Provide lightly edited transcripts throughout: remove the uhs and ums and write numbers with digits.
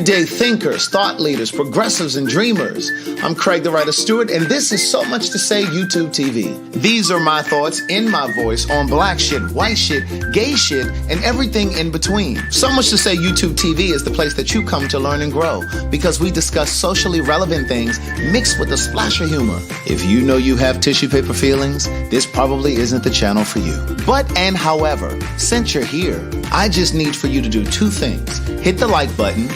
Good day, thinkers, thought leaders, progressives, and dreamers. I'm Craig the Writer Stewart, and this is So Much to Say YouTube TV. These are my thoughts in my voice on black shit, white shit, gay shit, and everything in between. So Much to Say YouTube TV is the place that you come to learn and grow because we discuss socially relevant things mixed with a splash of humor. If you know you have tissue paper feelings, this probably isn't the channel for you. But and however, since you're here, I just need for you to do two things. Hit the like button,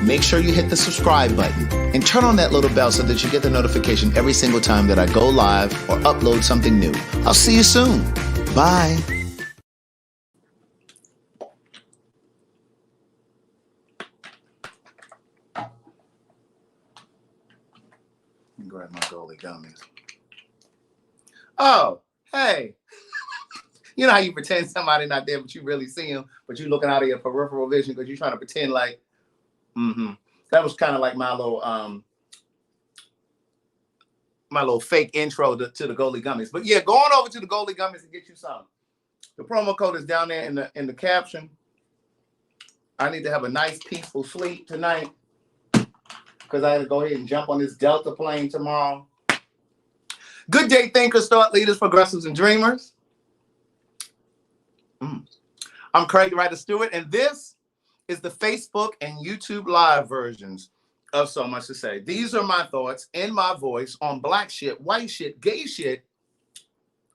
make sure you hit the subscribe button, and turn on that little bell so that you get the notification every single time that I go live or upload something new. I'll see you soon. Bye. Let me grab my goalie gummies. Oh, hey. You know how you pretend somebody not there, but you really see them, but you're looking out of your peripheral vision because you're trying to pretend like, That was kind of like my little fake intro to the goalie gummies. But yeah, going over to the goalie gummies and get you some. The promo code is down there in the caption. I need to have a nice peaceful sleep tonight because I had to go ahead and jump on this Delta plane tomorrow. Good day, thinkers, thought leaders, progressives, and dreamers. I'm Craig the Writer Stewart, and this is the Facebook and YouTube live versions of So Much to Say. These are my thoughts in my voice on black shit, white shit, gay shit,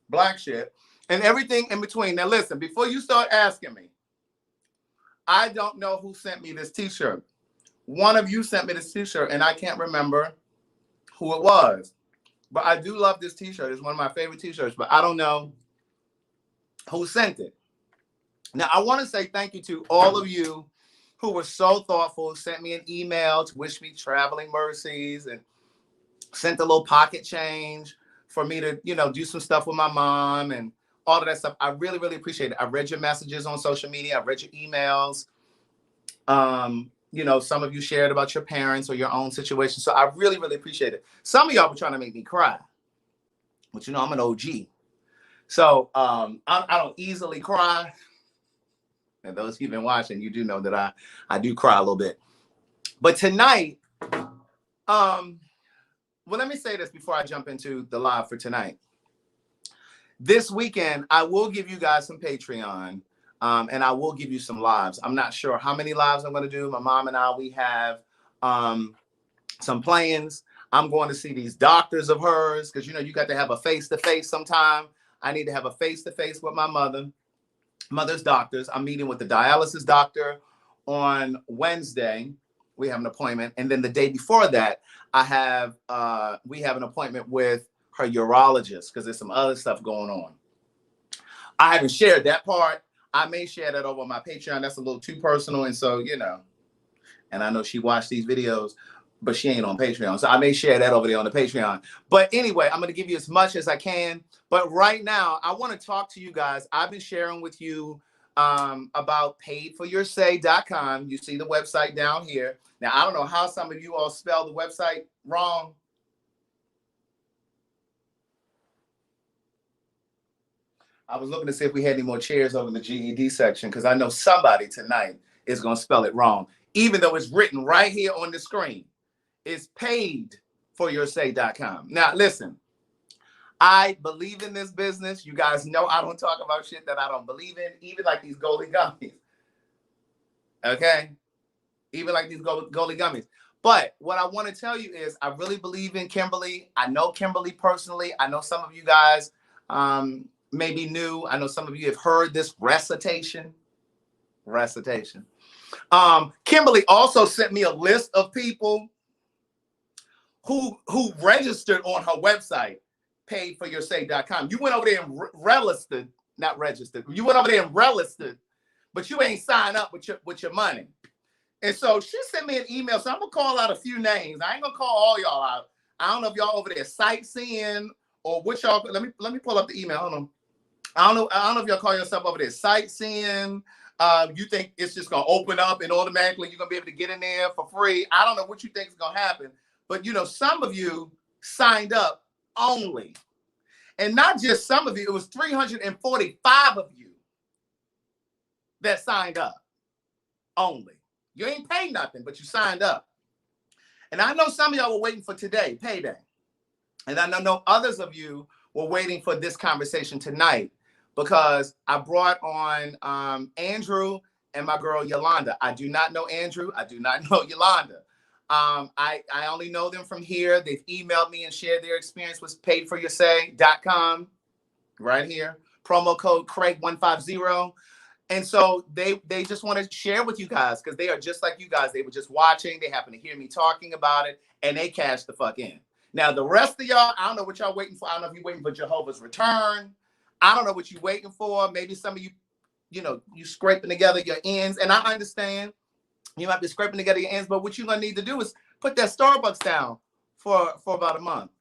black shit, and everything in between. Now listen, before you start asking me, I don't know who sent me this t-shirt. One of you sent me this t-shirt, and I can't remember who it was. But I do love this t-shirt. It's one of my favorite t-shirts, but I don't know who sent it. Now, I want to say thank you to all of you who were so thoughtful, sent me an email to wish me traveling mercies and sent a little pocket change for me to, do some stuff with my mom and all of that stuff. I really, really appreciate it. I read your messages on social media. I read your emails. Some of you shared about your parents or your own situation. So I really, really appreciate it. Some of y'all were trying to make me cry, but I'm an OG. So I don't easily cry. And those who've been watching, you do know that I do cry a little bit. But tonight, well, let me say this before I jump into the live for tonight. This weekend, I will give you guys some Patreon, and I will give you some lives. I'm not sure how many lives I'm going to do. My mom and I, we have some plans. I'm going to see these doctors of hers because, you got to have a face-to-face sometime. I need to have a face-to-face with my mother's doctors. I'm meeting with the dialysis doctor on Wednesday. We have an appointment. And then the day before that, we have an appointment with her urologist because there's some other stuff going on. I haven't shared that part. I may share that over on my Patreon. That's a little too personal. And so, and I know she watched these videos, but she ain't on Patreon. So I may share that over there on the Patreon. But anyway, I'm going to give you as much as I can. But right now, I want to talk to you guys. I've been sharing with you about paidforyoursay.com. You see the website down here. Now, I don't know how some of you all spell the website wrong. I was looking to see if we had any more chairs over in the GED section because I know somebody tonight is going to spell it wrong, even though it's written right here on the screen. It's paidforyoursay.com. Now, listen. I believe in this business. You guys know I don't talk about shit that I don't believe in, even like these goalie gummies. Okay? Even like these goalie gummies. But what I want to tell you is I really believe in Kimberly. I know Kimberly personally. I know some of you guys may be new. I know some of you have heard this recitation. Kimberly also sent me a list of people who registered on her website. Paidforyoursay.com. You went over there and registered, not registered. You went over there and registered, but you ain't signed up with your money. And so she sent me an email. So I'm gonna call out a few names. I ain't gonna call all y'all out. I don't know if y'all over there sightseeing or what y'all. Let me pull up the email. Hold on. I don't know if y'all call yourself over there sightseeing. You think it's just gonna open up and automatically you're gonna be able to get in there for free. I don't know what you think is gonna happen, but some of you signed up only. And not just some of you, it was 345 of you that signed up only. You ain't paid nothing, but you signed up. And I know some of y'all were waiting for today, payday. And I know others of you were waiting for this conversation tonight because I brought on Andrew and my girl Yolanda. I do not know Andrew. I do not know Yolanda. I only know them from here. They've emailed me and shared their experience with paidforyoursay.com right here. Promo code Craig150. And so they just want to share with you guys because they are just like you guys. They were just watching. They happened to hear me talking about it and they cashed the fuck in. Now, the rest of y'all, I don't know what y'all waiting for. I don't know if you're waiting for Jehovah's return. I don't know what you're waiting for. Maybe some of you, you scraping together your ends. And I understand you might be scraping together your ends, but what you're going to need to do is put that Starbucks down for about a month.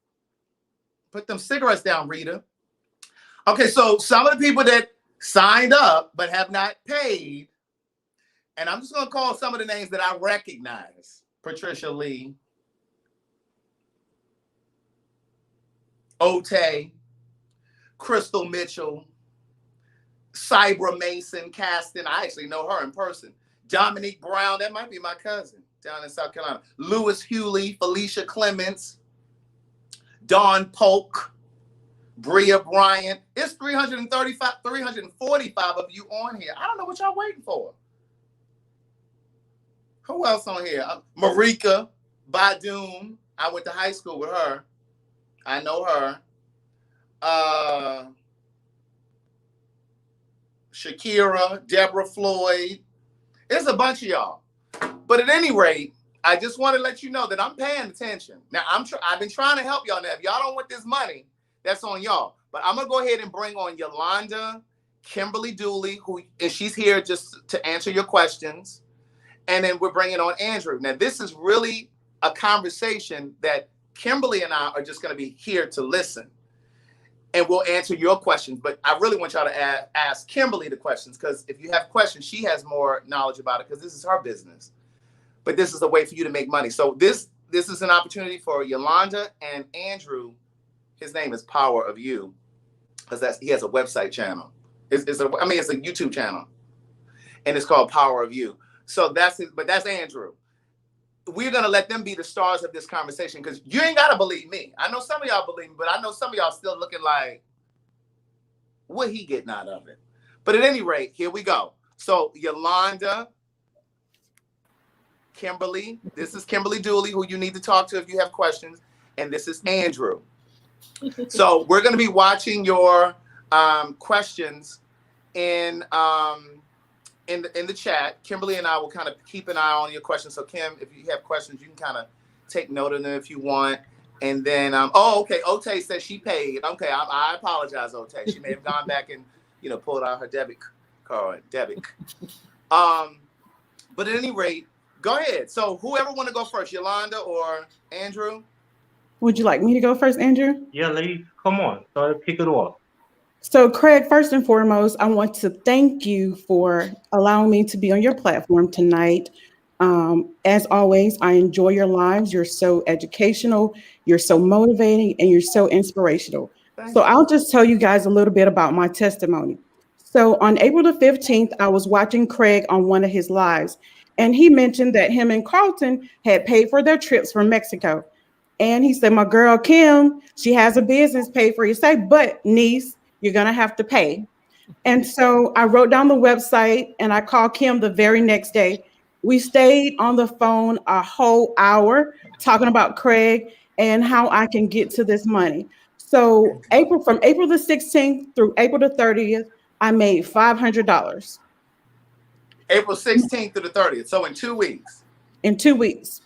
Put them cigarettes down, Rita. Okay, so some of the people that signed up but have not paid, and I'm just going to call some of the names that I recognize. Patricia Lee, Ote, Crystal Mitchell, Cybra Mason Caston. I actually know her in person. Dominique Brown, that might be my cousin down in South Carolina. Lewis Hewley, Felicia Clements, Dawn Polk, Bria Bryant. It's 345 of you on here. I don't know what y'all waiting for. Who else on here? Marika Badoon. I went to high school with her. I know her. Shakira, Deborah Floyd. There's a bunch of y'all. But at any rate, I just want to let you know that I'm paying attention. Now, I've been trying to help y'all. Now, if y'all don't want this money, that's on y'all. But I'm going to go ahead and bring on Yolanda, Kimberly Dooley, and she's here just to answer your questions. And then we're bringing on Andrew. Now, this is really a conversation that Kimberly and I are just going to be here to listen. And we'll answer your questions. But I really want y'all to ask Kimberly the questions, because if you have questions, she has more knowledge about it, because this is her business. But this is a way for you to make money. So this is an opportunity for Yolanda and Andrew. His name is Power of You, because he has a website channel. It's a YouTube channel, and it's called Power of You. So that's Andrew. We're gonna let them be the stars of this conversation, because you ain't gotta believe me. I know some of y'all believe me, but I know some of y'all still looking like, what he getting out of it? But at any rate, here we go. So Yolanda, Kimberly, this is Kimberly Dooley, who you need to talk to if you have questions, and this is Andrew. So we're gonna be watching your questions in the chat. Kimberly and I will kind of keep an eye on your questions. So Kim, if you have questions, you can kind of take note of them if you want. And then, okay, Ote says she paid. Okay, I apologize, Ote. She may have gone back and, pulled out her debit card. But at any rate, go ahead. So whoever want to go first, Yolanda or Andrew? Would you like me to go first, Andrew? Yeah, lady, come on. So kick it off. So, Craig, first and foremost, I want to thank you for allowing me to be on your platform tonight. As always, I enjoy your lives. You're so educational, you're so motivating, and you're so inspirational. So I'll just tell you guys a little bit about my testimony. So on April the 15th, I was watching Craig on one of his lives, and he mentioned that him and Carlton had paid for their trips from Mexico. And he said, my girl, Kim, she has a business, paid for your stay, but niece, you're going to have to pay. And so I wrote down the website and I called Kim the very next day. We stayed on the phone a whole hour talking about Craig and how I can get to this money. So from April the 16th through April the 30th, I made $500. April 16th through the 30th. So in 2 weeks. In 2 weeks.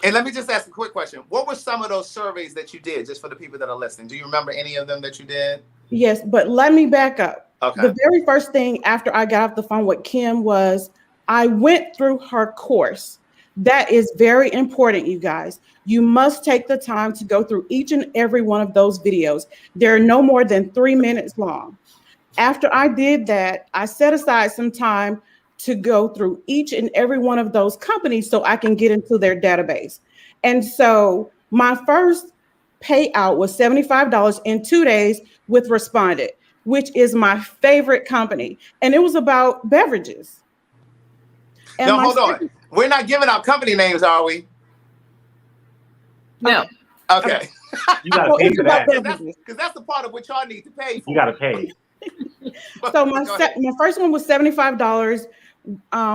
And let me just ask a quick question. What were some of those surveys that you did, just for the people that are listening? Do you remember any of them that you did? Yes, but let me back up. Okay. The very first thing after I got off the phone with Kim was I went through her course. That is very important, you guys. You must take the time to go through each and every one of those videos. They're no more than 3 minutes long. After I did that, I set aside some time to go through each and every one of those companies so I can get into their database. And so my first payout was $75 in 2 days with Responded, which is my favorite company. And it was about beverages. And No, my hold on. second- We're not giving out company names, are we? No. Okay. You gotta So pay it's for about that. beverages. Because that's the part of what y'all need to pay for. You gotta pay. So Go ahead. my first one was $75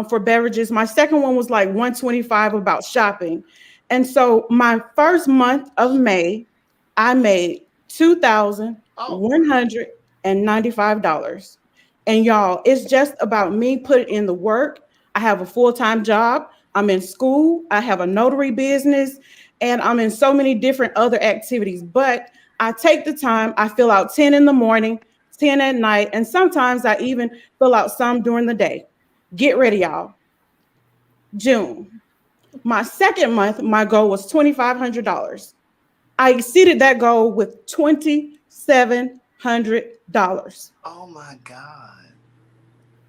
for beverages. My second one was like $125 about shopping. And so my first month of May, I made $2,195. And y'all, it's just about me putting in the work. I have a full-time job. I'm in school. I have a notary business, and I'm in so many different other activities. But I take the time. I fill out 10 in the morning, 10 at night, and sometimes I even fill out some during the day. Get ready, y'all. June. My second month, my goal was $2,500. I exceeded that goal with $2,700. Oh my God.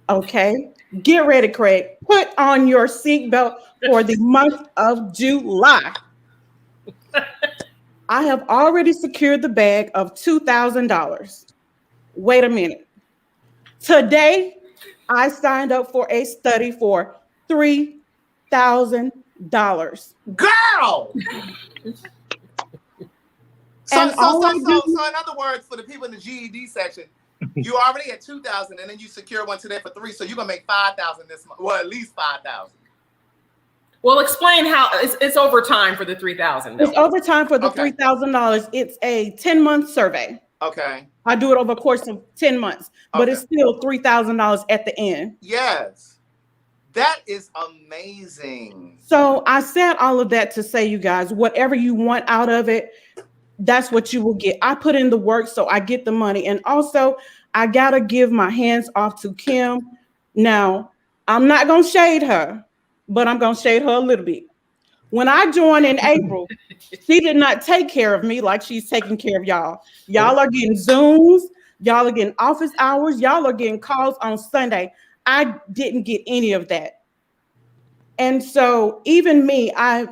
Okay. Get ready, Craig. Put on your seatbelt for the month of July. I have already secured the bag of $2,000. Wait a minute. Today, I signed up for a study for $3,000. Girl! So And in other words, for the people in the GED section, you already at 2,000 and then you secure one today for 3. So you're gonna make 5,000 this month. Well, at least 5,000. Well, explain how it's overtime for the 3,000. It's overtime for the Okay. $3,000. It's a 10-month survey. Okay. I do it over a course of 10 months, but it's still $3,000 at the end. Yes. That is amazing. So I said all of that to say, you guys, whatever you want out of it, that's what you will get. I put in the work, so I get the money. And also, I got to give my hands off to Kim. Now, I'm not going to shade her, but I'm going to shade her a little bit. When I joined in April, she did not take care of me like she's taking care of y'all. Y'all are getting Zooms. Y'all are getting office hours. Y'all are getting calls on Sunday. I didn't get any of that. And so even me, I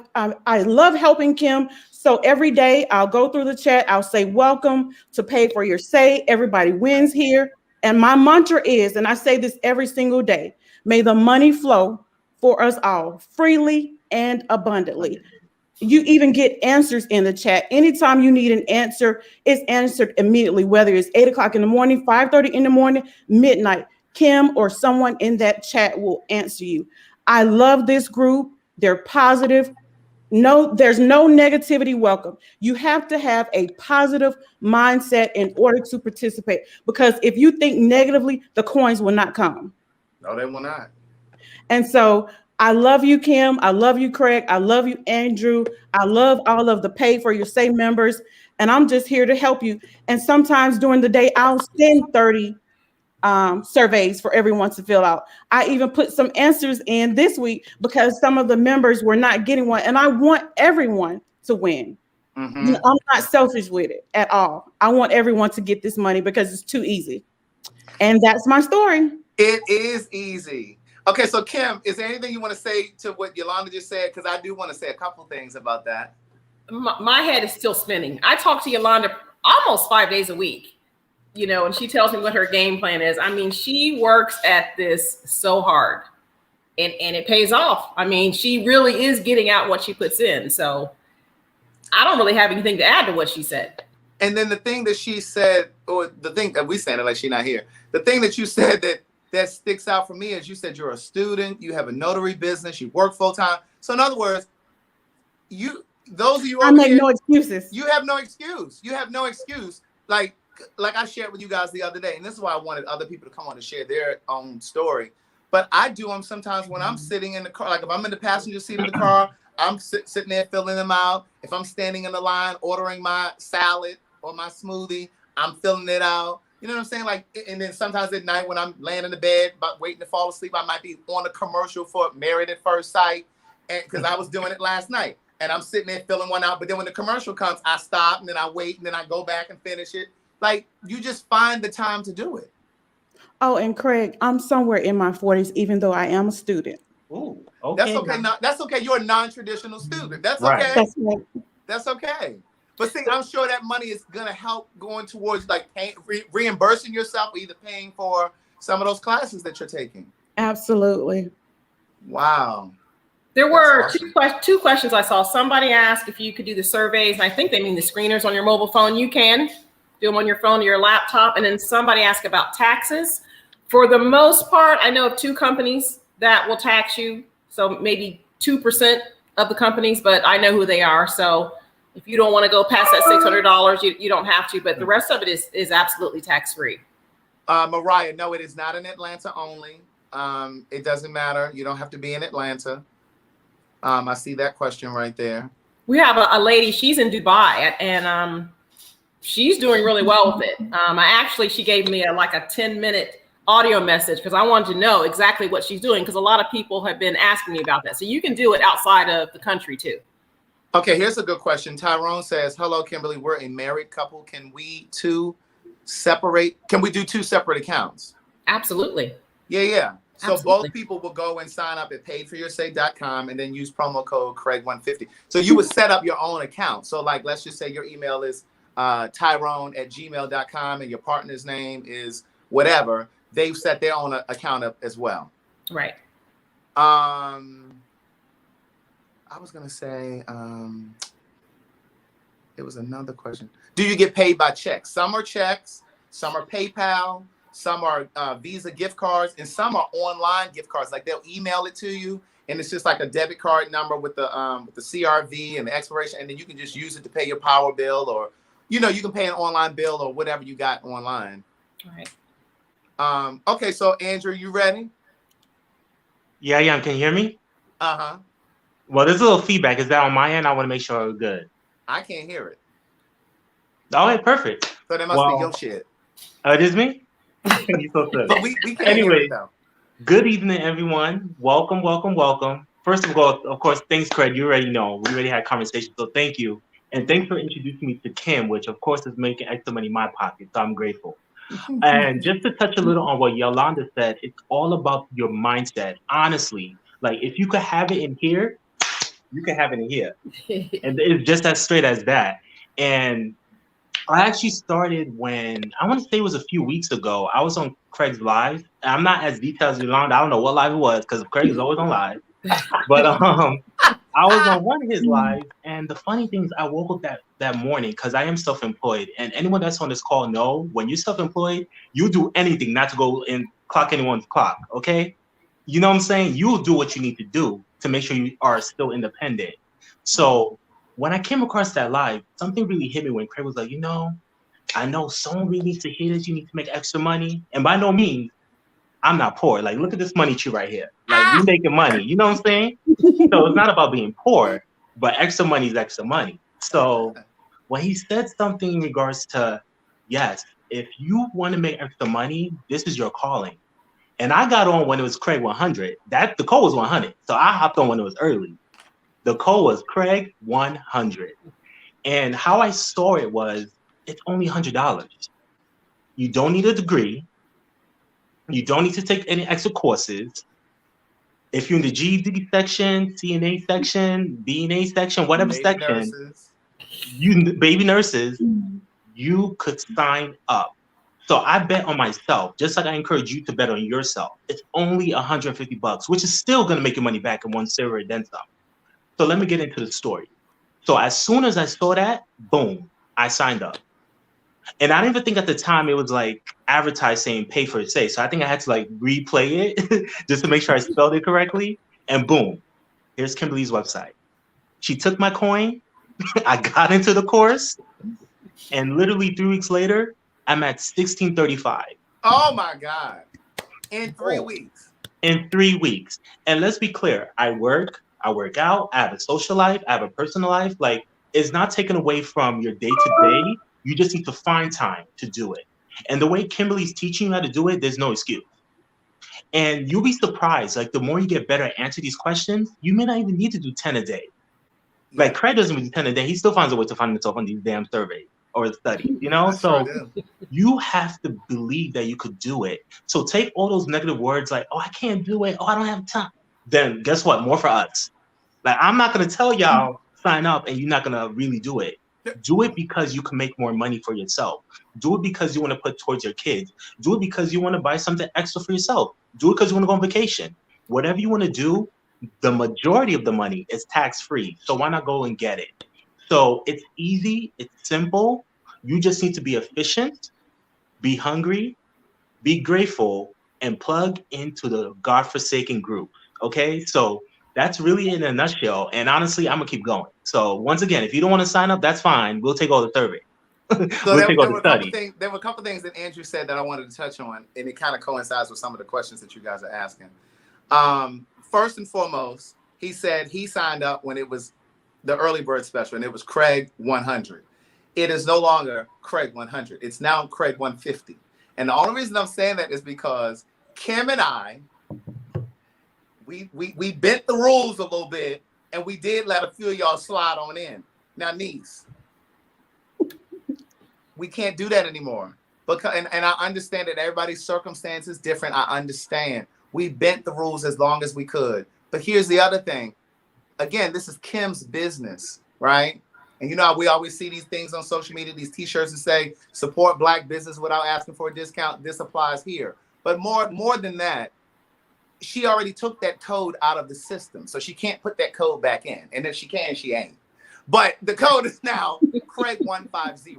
love helping Kim. So every day I'll go through the chat. I'll say, welcome to Pay for Your Say. Everybody wins here. And my mantra is, and I say this every single day, may the money flow for us all freely and abundantly. You even get answers in the chat. Anytime you need an answer, it's answered immediately, whether it's 8 o'clock in the morning, 5:30 in the morning, midnight. Kim or someone in that chat will answer you. I love this group. They're positive. No, there's no negativity welcome. You have to have a positive mindset in order to participate, because if you think negatively, the coins will not come. No, they will not. And so I love you, Kim. I love you, Craig. I love you, Andrew. I love all of the Pay for Your Say members. And I'm just here to help you. And sometimes during the day, I'll send 30 surveys for everyone to fill out. I even put some answers in this week because some of the members were not getting one. And I want everyone to win. Mm-hmm. You know, I'm not selfish with it at all. I want everyone to get this money because it's too easy. And that's my story. It is easy. Okay, so Kim, is there anything you want to say to what Yolanda just said? Because I do want to say a couple things about that. My head is still spinning. I talk to Yolanda almost 5 days a week, you know, and she tells me what her game plan is. I mean, she works at this so hard and it pays off. I mean, she really is getting out what she puts in. So I don't really have anything to add to what she said. And then the thing that she said, or the thing that we saying it like she's not here, the thing that you said that sticks out for me is you said you're a student, you have a notary business, you work full time. So in other words, those of you I over make here, no excuses. you have no excuse. You have no excuse. Like I shared with you guys the other day, and this is why I wanted other people to come on and share their own story. But I do them sometimes when I'm sitting in the car, like if I'm in the passenger seat of the car, I'm sitting there filling them out. If I'm standing in the line ordering my salad or my smoothie, I'm filling it out. You know what I'm saying? Like, and then sometimes at night when I'm laying in the bed, but waiting to fall asleep, I might be on a commercial for Married at First Sight, and because I was doing it last night, and I'm sitting there filling one out. But then when the commercial comes, I stop and then I wait and then I go back and finish it. Like, you just find the time to do it. Oh, and Craig, I'm somewhere in my 40s, even though I am a student. Ooh, okay. That's okay. That's okay. You're a non-traditional student. That's Right. okay. That's right. That's okay. But see, I'm sure that money is gonna help going towards like reimbursing yourself, or either paying for some of those classes that you're taking. Absolutely. Wow. There were awesome. two questions I saw. Somebody asked if you could do the surveys, and I think they mean the screeners on your mobile phone. You can do them on your phone or your laptop. And then somebody asked about taxes. For the most part, I know of 2 companies that will tax you. So maybe 2% of the companies, but I know who they are. So if you don't want to go past that $600, you don't have to. But the rest of it is absolutely tax-free. Mariah, no, it is not in Atlanta only. It doesn't matter. You don't have to be in Atlanta. I see that question right there. We have a lady, she's in Dubai, and she's doing really well with it. She gave me a 10-minute audio message because I wanted to know exactly what she's doing, because a lot of people have been asking me about that. So you can do it outside of the country too. Okay, here's a good question. Tyrone says, hello, Kimberly, we're a married couple. Can we do 2 separate accounts? Absolutely. Yeah. So Absolutely. both people will go and sign up at paidforyoursake.com and then use promo code Craig150. So you would set up your own account. So let's just say your email is Tyrone@gmail.com and your partner's name is whatever. They've set their own account up as well. Right. I was going to say, it was another question. Do you get paid by checks? Some are checks, some are PayPal, some are Visa gift cards, and some are online gift cards. They'll email it to you, and it's just like a debit card number with the CRV and the expiration, and then you can just use it to pay your power bill, or you can pay an online bill or whatever you got online. All right. Okay, so Andrew, you ready? Yeah, I am. Can you hear me? Uh-huh. Well, there's a little feedback. Is that on my end? I want to make sure I'm good. I can't hear it. All right, perfect. So that must be your shit. It is me? You're so good. But we can't hear it though. Good evening, everyone. Welcome. First of all, of course, thanks, Craig. You already know. We already had conversations, so thank you. And thanks for introducing me to Kim, which, of course, is making extra money in my pocket, so I'm grateful. And just to touch a little on what Yolanda said, it's all about your mindset. Honestly, if you could have it in here, you can have it in here. And it's just as straight as that. And I actually started when, I want to say it was a few weeks ago. I was on Craig's live. I'm not as detailed as Yolanda. I don't know what live it was because Craig is always on live. But I was on one of his lives. And the funny thing is I woke up that morning because I am self-employed. And anyone that's on this call know when you're self-employed, you do anything not to go and clock anyone's clock, okay? You know what I'm saying? You'll do what you need to do to make sure you are still independent. So when I came across that live, something really hit me when Craig was like, I know someone really needs to hear this. You need to make extra money. And by no means, I'm not poor. Look at this money tree right here. We making money. You know what I'm saying? So it's not about being poor, but extra money is extra money. So when he said something in regards to, yes, if you want to make extra money, this is your calling. And I got on when it was Craig 100. The code was 100. So I hopped on when it was early. The code was Craig 100. And how I saw it was, it's only $100. You don't need a degree. You don't need to take any extra courses. If you're in the GED section, CNA section, BNA section, whatever section, baby nurses, you could sign up. So I bet on myself, just like I encourage you to bet on yourself. It's only $150, which is still going to make your money back in one silver then some. So let me get into the story. So as soon as I saw that, boom, I signed up. And I didn't even think at the time it was advertised saying pay for say. So I think I had to replay it just to make sure I spelled it correctly. And boom, here's Kimberly's website. She took my coin. I got into the course. And literally 3 weeks later, I'm at 1635. Oh my God. In 3 weeks. In 3 weeks. And let's be clear, I work out, I have a social life, I have a personal life. It's not taken away from your day-to-day. You just need to find time to do it. And the way Kimberly's teaching you how to do it, there's no excuse. And you'll be surprised. The more you get better at answering these questions, you may not even need to do 10 a day. Craig doesn't do 10 a day. He still finds a way to find himself on these damn surveys or studies, So you have to believe that you could do it. So take all those negative words oh, I can't do it. Oh, I don't have time. Then guess what? More for us. I'm not going to tell y'all sign up and you're not going to really do it. Do it because you can make more money for yourself. Do it because you want to put towards your kids. Do it because you want to buy something extra for yourself. Do it because you want to go on vacation. whatever you want to do, the majority of the money is tax-free. So why not go and get it? So it's easy, it's simple. You just need to be efficient, be hungry, be grateful, and plug into the godforsaken group. Okay, so that's really in a nutshell. And honestly, I'm gonna keep going. So once again, if you don't want to sign up, that's fine. We'll take all the survey. So we'll take all the study. there were a couple things that Andrew said that I wanted to touch on, and it kind of coincides with some of the questions that you guys are asking. First and foremost, he said he signed up when it was the early bird special, and it was Craig 100. It is no longer Craig 100. It's now Craig 150. And the only reason I'm saying that is because Kim and I, we bent the rules a little bit, and we did let a few of y'all slide on in. Now, niece, we can't do that anymore. Because and I understand that everybody's circumstance is different. I understand. We bent the rules as long as we could. But here's the other thing. Again, this is Kim's business, right? And you know how we always see these things on social media, these t-shirts that say support Black business without asking for a discount. This applies here. But more than that, she already took that code out of the system. So she can't put that code back in. And if she can, she ain't. But the code is now Craig 150.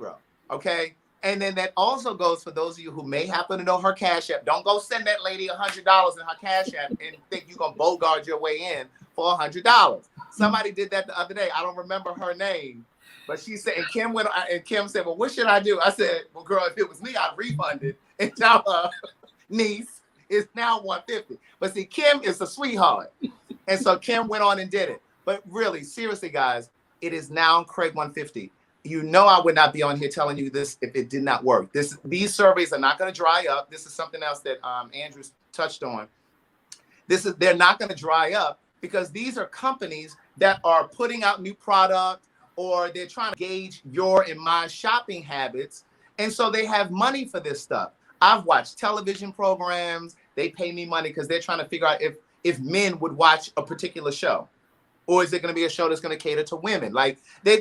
Okay. And then that also goes for those of you who may happen to know her Cash App. Don't go send that lady $100 in her Cash App and think you're going to bogart your way in for $100. Somebody did that the other day. I don't remember her name, but she said, and Kim said, well, what should I do? I said, well, girl, if it was me, I'd refund it. And now niece is now 150. But see, Kim is a sweetheart. And so Kim went on and did it. But really, seriously, guys, it is now Craig 150. You know I would not be on here telling you this if it did not work. These surveys are not going to dry up. This is something else that Andrew touched on. They're not going to dry up because these are companies that are putting out new product, or they're trying to gauge your and my shopping habits. And so they have money for this stuff. I've watched television programs. They pay me money because they're trying to figure out if men would watch a particular show. Or is it going to be a show that's going to cater to women? Like they're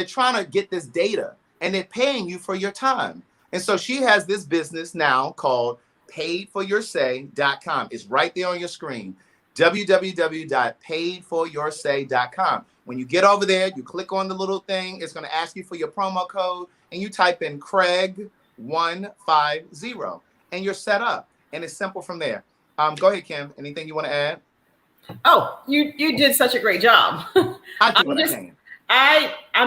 trying to get this data, and they're paying you for your time. And so she has this business now called paidforyoursay.com. It's right there on your screen. www.paidforyoursay.com. When you get over there, you click on the little thing. It's going to ask you for your promo code, and you type in Craig 150, and you're set up. And it's simple from there. Go ahead, Kim. Anything you want to add? Oh, you did such a great job. I'm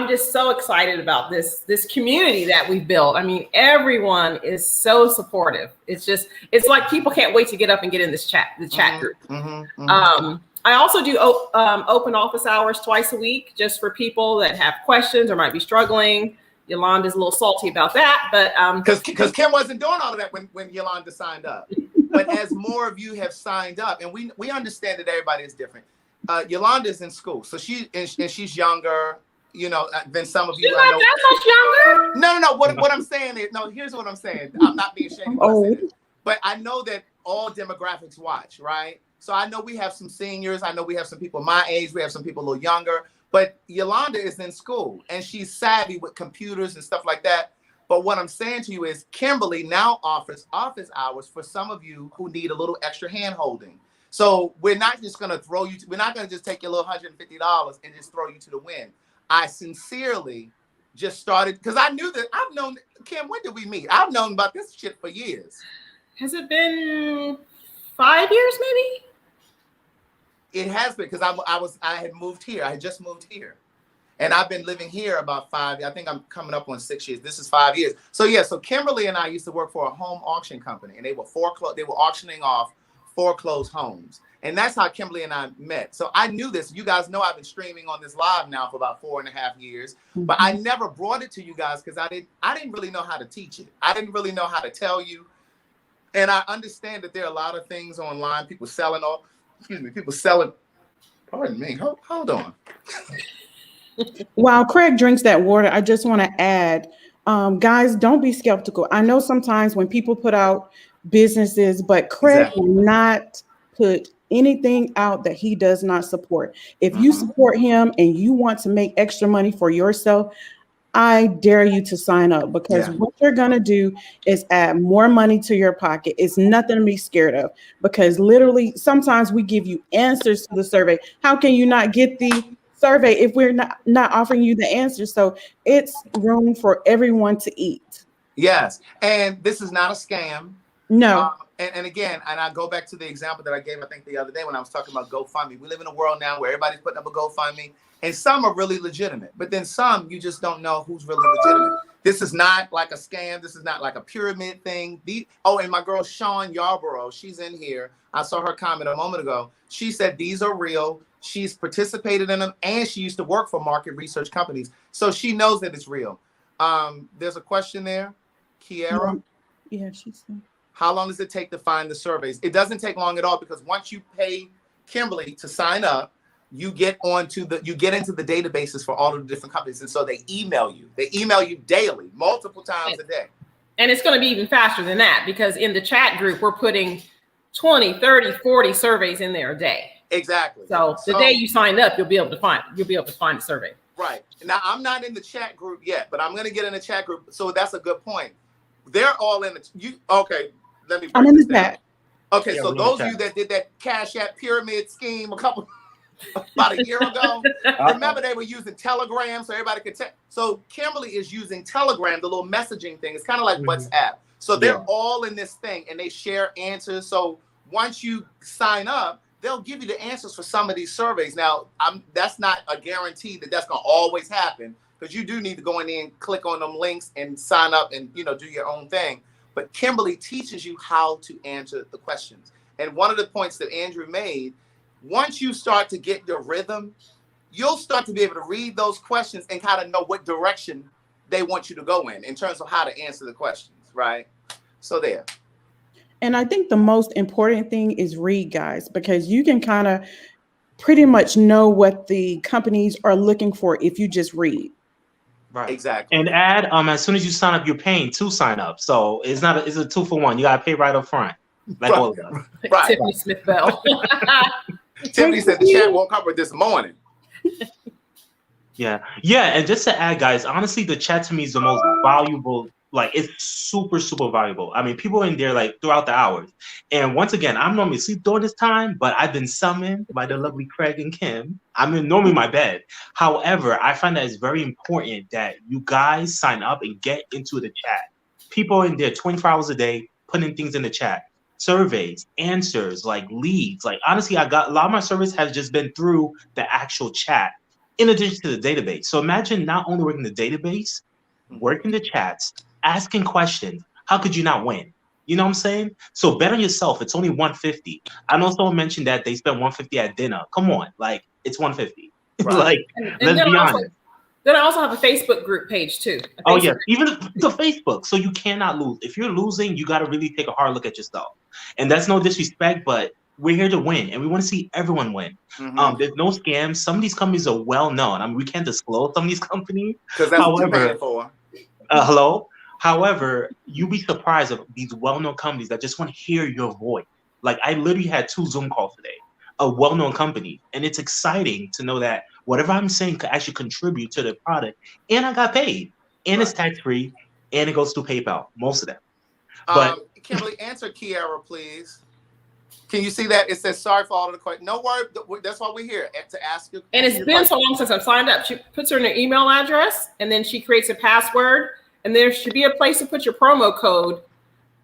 just so excited about this community that we've built. I mean, everyone is so supportive. It's like people can't wait to get up and get in the chat group. I also do open office hours twice a week, just for people that have questions or might be struggling. Yolanda's a little salty about that, but because Kim wasn't doing all of that when Yolanda signed up. But as more of you have signed up, and we understand that everybody is different. Yolanda's in school, so she's younger, you know, than some of you. She's not that much younger. No. What I'm saying is, no. Here's what I'm saying. I'm not being shady, but I know that all demographics watch, right? So I know we have some seniors. I know we have some people my age. We have some people a little younger. But Yolanda is in school, and she's savvy with computers and stuff like that. But what I'm saying to you is Kimberly now offers office hours for some of you who need a little extra hand holding. So we're not just going to we're not going to just take your little $150 and just throw you to the wind. I sincerely just started because I knew that I've known Kim. When did we meet? I've known about this shit for years. Has it been 5 years, maybe? It has been because I had moved here. I had just moved here. And I've been living here about 5 years. I think I'm coming up on 6 years. This is 5 years. So yeah, so Kimberly and I used to work for a home auction company, and they were auctioning off foreclosed homes. And that's how Kimberly and I met. So I knew this. You guys know I've been streaming on this live now for about 4.5 years, but I never brought it to you guys because I didn't really know how to teach it. I didn't really know how to tell you. And I understand that there are a lot of things online, people selling, pardon me, hold on. While Craig drinks that water, I just want to add, guys, don't be skeptical. I know sometimes when people put out businesses, but Craig will not put anything out that he does not support. If you support him and you want to make extra money for yourself, I dare you to sign up, because what you're going to do is add more money to your pocket. It's nothing to be scared of, because literally sometimes we give you answers to the survey. How can you not get the survey if we're not offering you the answers? So it's room for everyone to eat. Yes. And this is not a scam. No. And again, and I go back to the example that I gave, I think the other day when I was talking about GoFundMe. We live in a world now where everybody's putting up a GoFundMe, and some are really legitimate, but then some you just don't know who's really legitimate. This is not like a scam. This is not like a pyramid thing. And my girl Sean Yarborough, she's in here. I saw her comment a moment ago. She said these are real. She's participated in them, and she used to work for market research companies, so she knows that it's real. There's a question there, Kiara. Yeah, she's saying. How long does it take to find the surveys? It doesn't take long at all, because once you pay Kimberly to sign up, you get into the databases for all of the different companies. And so they email you. They email you daily, multiple times a day. And it's going to be even faster than that, because in the chat group, we're putting 20, 30, 40 surveys in there a day. Exactly. So the day you sign up, you'll be able to find the survey. Right. Now, I'm not in the chat group yet, but I'm going to get in the chat group. So that's a good point. They're all in okay. I'm in the chat. Okay, so those of you that did that Cash App pyramid scheme about a year ago, remember they were using Telegram so everybody could text. So Kimberly is using Telegram, the little messaging thing. It's kind of like WhatsApp. So they're all in this thing, and they share answers. So once you sign up, they'll give you the answers for some of these surveys. Now, that's not a guarantee that that's going to always happen, because you do need to go in there and click on them links and sign up and do your own thing. But Kimberly teaches you how to answer the questions. And one of the points that Andrew made, once you start to get your rhythm, you'll start to be able to read those questions and kind of know what direction they want you to go in terms of how to answer the questions, right? So there. And I think the most important thing is read, guys, because you can kind of pretty much know what the companies are looking for if you just read. Right. Exactly. And add as soon as you sign up, you're paying to sign up. So it's a 2-for-1. You gotta pay right up front. Like all of us. Right. Tiffany Smith Bell. Tiffany said the chat woke up with this morning. Yeah. And just to add, guys, honestly, the chat to me is the most valuable. Like, it's super, super valuable. I mean, people in there like throughout the hours. And once again, I'm normally asleep during this time, but I've been summoned by the lovely Craig and Kim. I'm in normally my bed. However, I find that it's very important that you guys sign up and get into the chat. People in there 24 hours a day putting things in the chat. Surveys, answers, like leads. Like, honestly, I got a lot of my service has just been through the actual chat in addition to the database. So imagine not only working the database, working the chats, asking questions. How could you not win? You know what I'm saying? So bet on yourself. It's only $150. I know someone mentioned that they spent $150 at dinner. Come on, like, it's $150. Right. Like, let's be honest. Then I also have a Facebook group page too. Oh yeah, even the Facebook. So you cannot lose. If you're losing, you got to really take a hard look at yourself. And that's no disrespect, but we're here to win, and we want to see everyone win. There's no scams. Some of these companies are well known. I mean, we can't disclose some of these companies. Because that's what you're paying for. Hello. However, you'd be surprised of these well-known companies that just want to hear your voice. Like, I literally had 2 Zoom calls today, a well-known company, and it's exciting to know that whatever I'm saying could actually contribute to the product, and I got paid, and it's tax-free, and it goes through PayPal, most of them. But Kimberly, answer Kiara, please. Can you see that? It says, sorry for all of the questions. No word. That's why we're here, to ask you. And it's been so long since I've signed up. She puts her in her email address, and then she creates a password, and there should be a place to put your promo code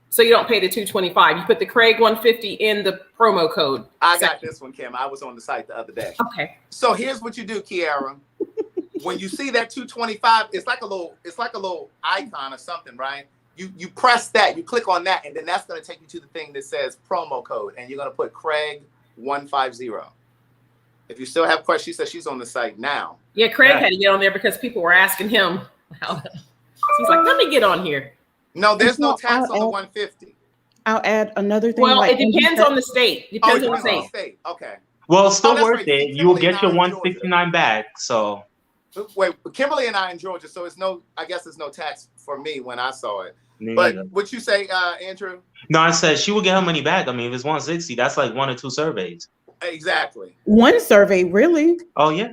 so you don't pay the $225. You put the Craig 150 in the promo code. I got this one, Kim. I was on the site the other day. Okay. So here's what you do, Kiara. When you see that $225, it's like a little icon or something, right? You press that, you click on that, and then that's going to take you to the thing that says promo code, and you're going to put Craig 150. If you still have questions, she says she's on the site now. Yeah, Craig had to get on there because people were asking him. He's like, let me get on here. No, there's no tax on the 150. I'll add another thing. Well, it depends on the state. Depends on the state. Okay. Well, it's still worth it. You will get your 169 back. So wait, Kimberly and I in Georgia, so I guess there's no tax for me when I saw it. Me but neither. what you say, Andrew? No, I said she will get her money back. I mean, if it's 160, that's like 1 or 2 surveys. Exactly. One survey, really? Oh yeah.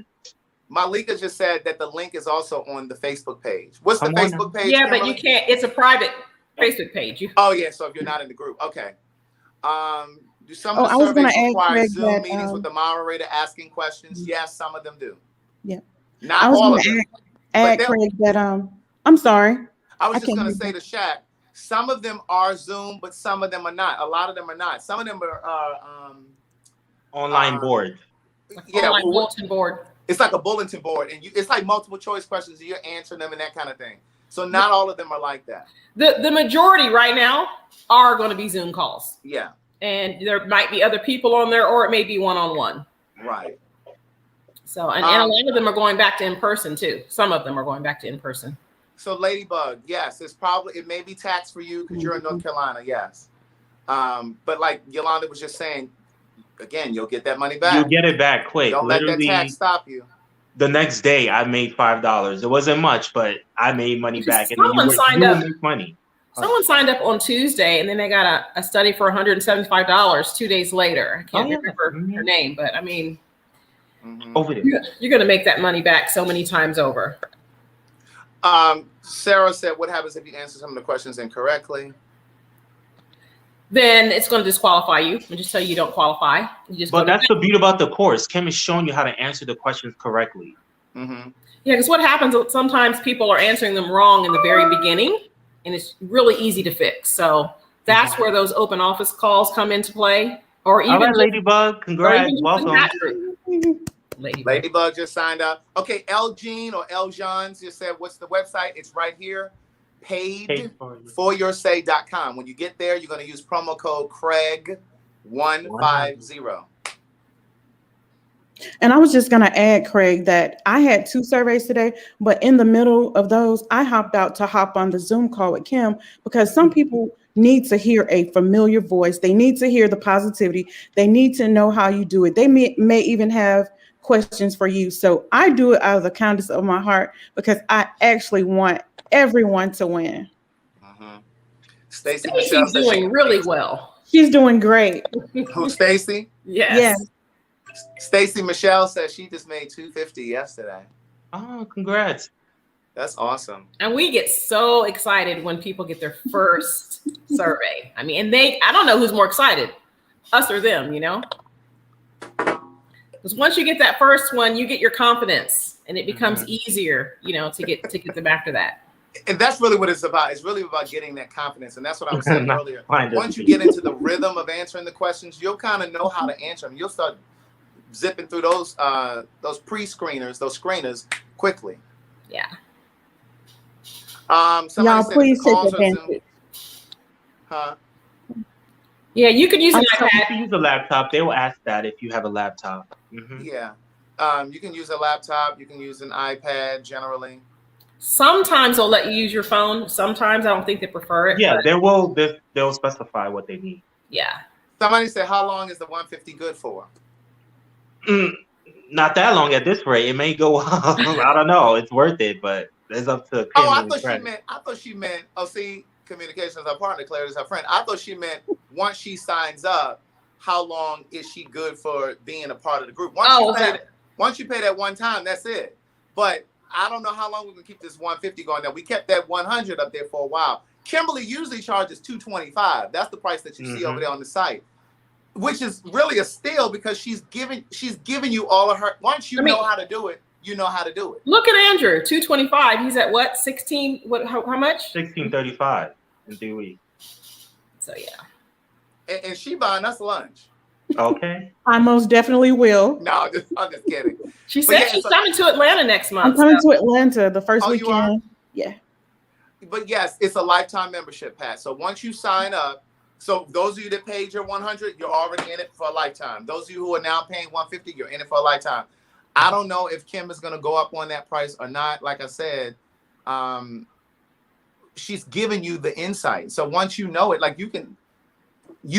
Malika just said that the link is also on the Facebook page. What's the Come on Facebook page? Yeah, Kimberly? but you can't. It's a private Facebook page. Oh yeah, so if you're not in the group, okay. Do some Oh, of I the was gonna surveys add, require Craig, Zoom that, meetings with the moderator asking questions? Yes, some of them do. Yeah. Not I was all gonna of them. add Craig, that I'm sorry. I was I just can't gonna hear say you. to Shaq, some of them are Zoom, but some of them are not. A lot of them are not. Some of them are Online board. yeah, Online bulletin board. it's like a bulletin board, and it's like multiple choice questions, and you're answering them and that kind of thing. So not all of them are like that. The majority right now are going to be Zoom calls. Yeah. And there might be other people on there, or it may be one-on-one. Right. So, and a lot of them are going back to in-person too. Some of them are going back to in-person. So Ladybug, yes, it may be taxed for you because you're in North Carolina, yes. But like Yolanda was just saying, again, you'll get that money back. You'll get it back quick. Don't Literally, let that tax stop you. The next day, I made $5. It wasn't much, but I made money back. And Someone signed you up. will make money. Someone signed up on Tuesday, and then they got a study for $175 2 days later. I can't remember her name, but I mean, over there. You're going to make that money back so many times over. Sarah said, what happens if you answer some of the questions incorrectly? Then it's going to disqualify you and just tell you don't qualify. But that's the beauty about the course. Kim is showing you how to answer the questions correctly. Mm-hmm. Yeah, because what happens, sometimes people are answering them wrong in the very beginning, and it's really easy to fix. So that's where those open office calls come into play. Or even all right, Ladybug, congrats, welcome. Ladybug just signed up. Okay, Elgene or Eljean just said, what's the website? It's right here. Paidforyoursay.com. When you get there, you're going to use promo code Craig150. And I was just going to add, Craig, that I had 2 surveys today, but in the middle of those, I hopped out to hop on the Zoom call with Kim because some people need to hear a familiar voice. They need to hear the positivity. They need to know how you do it. They may even have questions for you. So I do it out of the kindness of my heart because I actually want everyone to win. Stacey's doing really well. She's doing great. Who, Stacey? Yes. Stacey Michelle says she just made $250 yesterday. Oh, congrats. That's awesome. And we get so excited when people get their first survey. I mean, I don't know who's more excited, us or them, you know? Because once you get that first one, you get your confidence and it becomes easier, you know, to get them after that. And that's really what it's about. It's really about getting that confidence. And that's what I was saying earlier. Once you get into the rhythm of answering the questions, you'll kind of know how to answer them. You'll start zipping through those pre-screeners, those screeners quickly. Yeah. Y'all please take advantage. Huh? Yeah, you could use an iPad. You can use a laptop. They will ask that if you have a laptop. Yeah. You can use a laptop. You can use an iPad generally. Sometimes they'll let you use your phone. Sometimes I don't think they prefer it. Yeah, they'll specify what they need. Yeah. Somebody said, how long is the 150 good for? Not that long at this rate. It may go up. I don't know. It's worth it, but it's up to. I thought she meant. Oh, see, communications our partner, Claire is her friend. I thought she meant once she signs up, how long is she good for being a part of the group? Once you pay that one time, that's it. But I don't know how long we can keep this 150 going. Now we kept that 100 up there for a while. Kimberly usually charges $225. That's the price that you see over there on the site, which is really a steal because she's giving you all of her. Once you know how to do it, you know how to do it. Look at Andrew, $225. He's at what? 16? What? How much? $16.35 in 3 weeks. So yeah. And she buying us lunch. Okay. I most definitely will. No, I'm just kidding. She said she's coming to Atlanta next month. I'm coming to Atlanta the first weekend. You are? Yeah. But yes, it's a lifetime membership, Pat. So once you sign up, so those of you that paid your 100, you're already in it for a lifetime. Those of you who are now paying 150, you're in it for a lifetime. I don't know if Kim is going to go up on that price or not. Like I said, she's giving you the insight. So once you know it, like you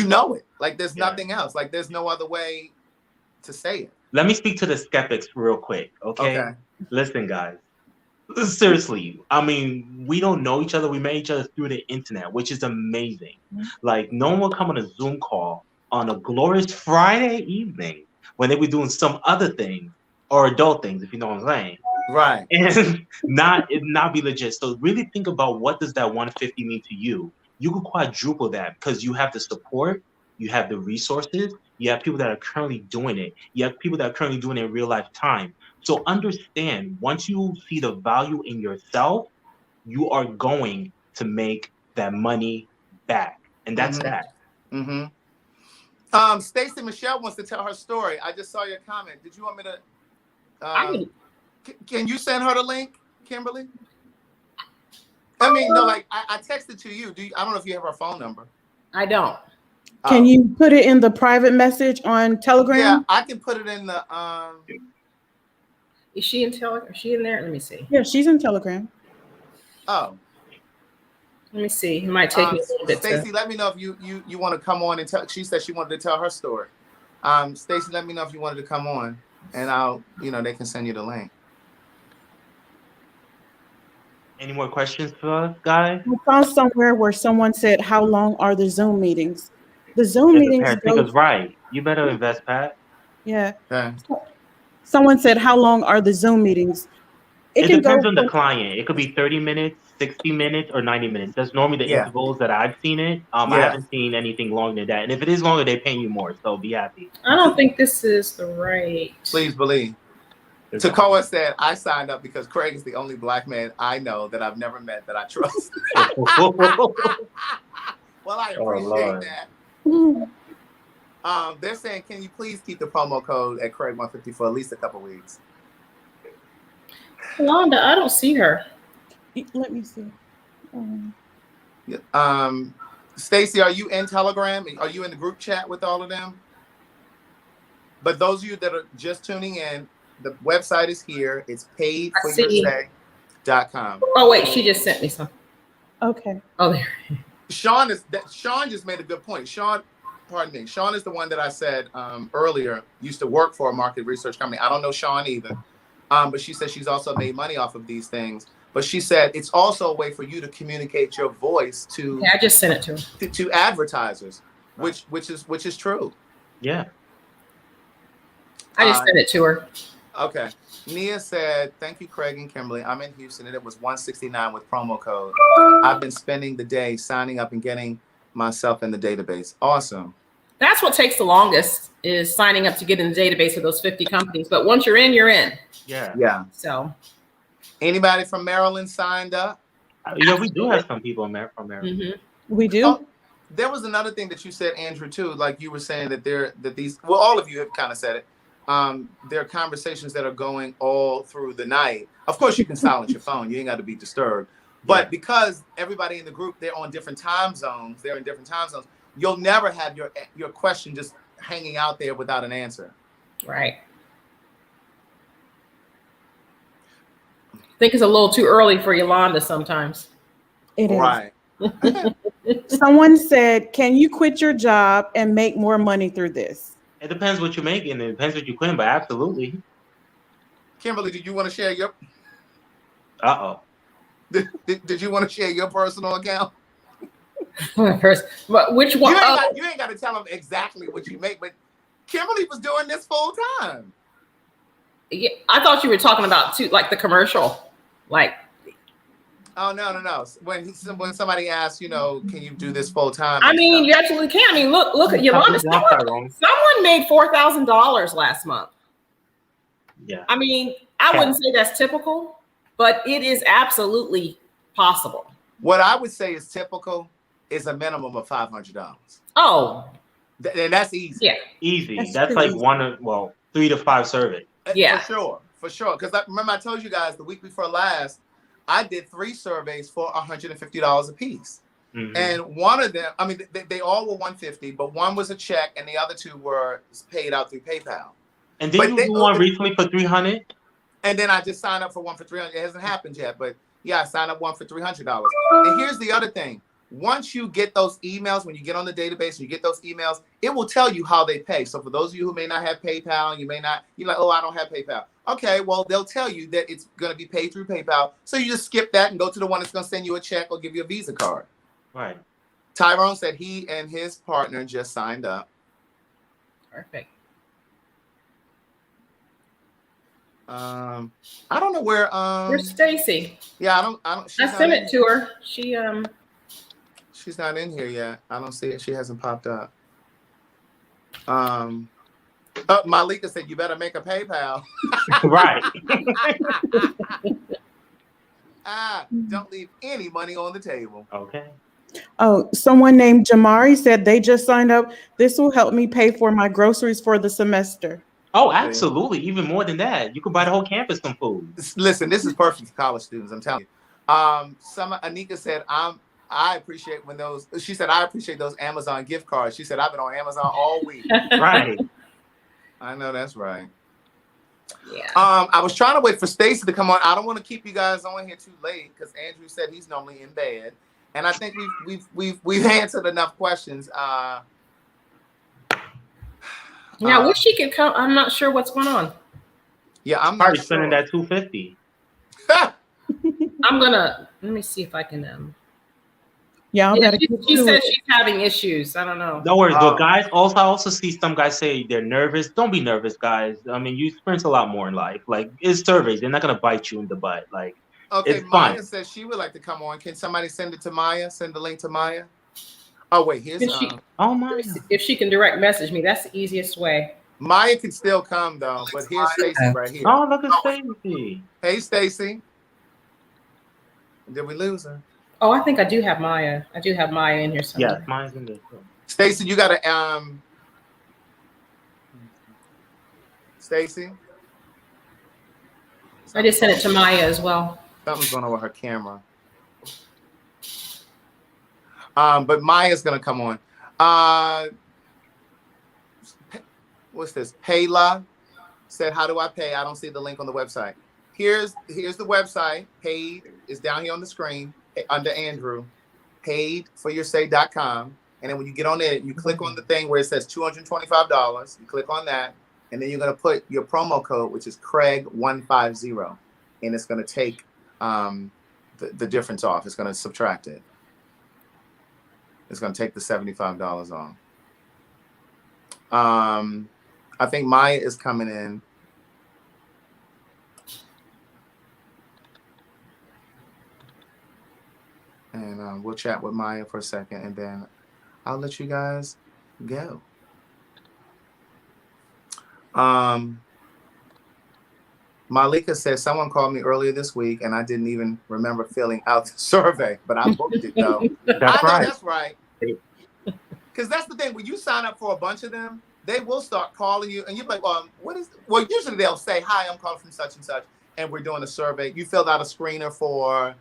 know it. Like there's nothing else. Like there's no other way to say it. Let me speak to the skeptics real quick, okay? Listen, guys. Seriously, I mean, we don't know each other. We met each other through the internet, which is amazing. Like, no one will come on a Zoom call on a glorious Friday evening when they were doing some other thing or adult things, if you know what I'm saying. Right. And not be legit. So really think about, what does that 150 mean to you? You could quadruple that, because you have the support, you have the resources, you have people that are currently doing it, you have people that are currently doing it in real life time. So understand, once you see the value in yourself, you are going to make that money back. And that's that. Mm-hmm. Stacey Michelle wants to tell her story. I just saw your comment. Did you want me to? Can you send her the link, Kimberly? I mean, no, like I texted to you. I don't know if you have her phone number. I don't. Can you put it in the private message on Telegram? Yeah, I can put it in the. Is she in Telegram? Is she in there? Let me see. Yeah, she's in Telegram. Oh. Let me see. It might take me a little bit. Stacey, let me know if you want to come on and tell. She said she wanted to tell her story. Stacey, let me know if you wanted to come on, and I'll, they can send you the link. Any more questions for us, guys? I saw somewhere where someone said, "How long are the Zoom meetings?" The Zoom meetings. Because right, you better invest, Pat. Yeah. Okay. Someone said, "How long are the Zoom meetings?" It depends on the client. It could be 30 minutes, 60 minutes, or 90 minutes. That's normally the intervals that I've seen it. I haven't seen anything longer than that. And if it is longer, they're paying you more. So be happy. I don't think this is the right. Please believe. Takoa said, I signed up because Craig is the only Black man I know that I've never met that I trust. Well, I appreciate that. They're saying, can you please keep the promo code at Craig150 for at least a couple weeks? Yolanda, I don't see her. Let me see. Stacey, are you in Telegram? Are you in the group chat with all of them? But those of you that are just tuning in, the website is here. It's paidforyoursay.com. Oh, wait, she just sent me some. Okay. Oh, there. Sean just made a good point. Sean is the one that I said earlier used to work for a market research company. I don't know Sean either. But she said she's also made money off of these things. But she said it's also a way for you to communicate your voice to. Yeah, I just sent it to her. To advertisers, which is true. Yeah. I just sent it to her. Okay. Nia said, "Thank you, Craig and Kimberly. I'm in Houston, and it was $169 with promo code. I've been spending the day signing up and getting myself in the database. Awesome." That's what takes the longest, is signing up to get in the database of those 50 companies. But once you're in, you're in. Yeah. Yeah. So. Anybody from Maryland signed up? Yeah, we do have some people from Maryland. Mm-hmm. We do. Oh, there was another thing that you said, Andrew, too. Like you were saying all of you have kind of said it. There are conversations that are going all through the night. Of course, you can silence your phone. You ain't got to be disturbed. But because everybody in the group, they're on different time zones. They're in different time zones. You'll never have your question just hanging out there without an answer. Right. I think it's a little too early for Yolanda sometimes. It is. Right. Someone said, "Can you quit your job and make more money through this?" It depends what you're making. It depends what you're quitting, but absolutely. Kimberly, did you want to share your? Did you want to share your personal account? But which one? You ain't got to tell them exactly what you make, but Kimberly was doing this full time. Yeah, I thought you were talking about like the commercial, like. Oh no! When somebody asks, can you do this full time? I mean, you absolutely can. I mean, look at Yolanda. Someone made $4,000 last month. Yeah. I mean, I wouldn't say that's typical, but it is absolutely possible. What I would say is typical is a minimum of $500. Oh. And that's easy. Yeah. Easy. That's like easy. 3 to 5 surveys. Yeah. For sure. Because remember I told you guys the week before last, I did 3 surveys for $150 a piece. Mm-hmm. And one of them, I mean, they all were $150, but one was a check and the other 2 were paid out through PayPal. And did you do one recently for $300? And then I just signed up for one for $300. It hasn't happened yet, but yeah, I signed up one for $300. And here's the other thing. Once you get those emails, when you get on the database and you get those emails, it will tell you how they pay. So for those of you who may not have PayPal, you're like, oh, I don't have PayPal. Okay, well, they'll tell you that it's going to be paid through PayPal. So you just skip that and go to the one that's going to send you a check or give you a Visa card. Right. Tyrone said he and his partner just signed up. Perfect. I don't know where. Where's Stacy? Yeah, I don't. I sent it to her. She's not in here yet. I don't see it. She hasn't popped up. Malika said you better make a PayPal. Right. Don't leave any money on the table. Okay. Oh, someone named Jamari said they just signed up. This will help me pay for my groceries for the semester. Oh, absolutely. Even more than that. You can buy the whole campus some food. Listen, this is perfect for college students, I'm telling you. Anika said, I appreciate when she said, I appreciate those Amazon gift cards. She said, I've been on Amazon all week. Right. I know that's right. Yeah. I was trying to wait for Stacy to come on. I don't want to keep you guys on here too late because Andrew said he's normally in bed. And I think we've answered enough questions. Now, wish she could come. I'm not sure what's going on. Yeah, I'm probably not spending sure. that $250. I'm gonna let me see if I can. Yeah, she said she's having issues. I don't know. No worries, but guys, I also see some guys say they're nervous. Don't be nervous, guys. I mean, you experience a lot more in life. Like, it's surveys. They're not gonna bite you in the butt. Like, okay, it's Maya fun. says she would like to come on. Can somebody send it to Maya? Send the link to Maya. Oh wait, here's Maya. If she can direct message me, that's the easiest way. Maya can still come though, but here's Stacy right here. Oh, look at Stacy. Hey, Stacy. Did we lose her? Oh, I think I do have Maya. I do have Maya in here somewhere. Yeah, Maya's in there. Stacy, you gotta Stacy. I just sent it to Maya as well. Something's going on with her camera. But Maya's gonna come on. What's this? Payla said, "How do I pay? I don't see the link on the website." Here's the website. Paid is down here on the screen under Andrew. paidforyoursay.com. And then when you get on there, you click on the thing where it says $225. You click on that, and then you're gonna put your promo code, which is Craig150, and it's gonna take the difference off. It's gonna subtract it. It's gonna take the $75 off. I think Maya is coming in. And we'll chat with Maya for a second, and then I'll let you guys go. Malika says, someone called me earlier this week, and I didn't even remember filling out the survey, but I booked it, though. That's right. That's right. Because that's the thing. When you sign up for a bunch of them, they will start calling you, and you're like, what is... Well, usually they'll say, hi, I'm calling from such and such, and we're doing a survey. You filled out a screener for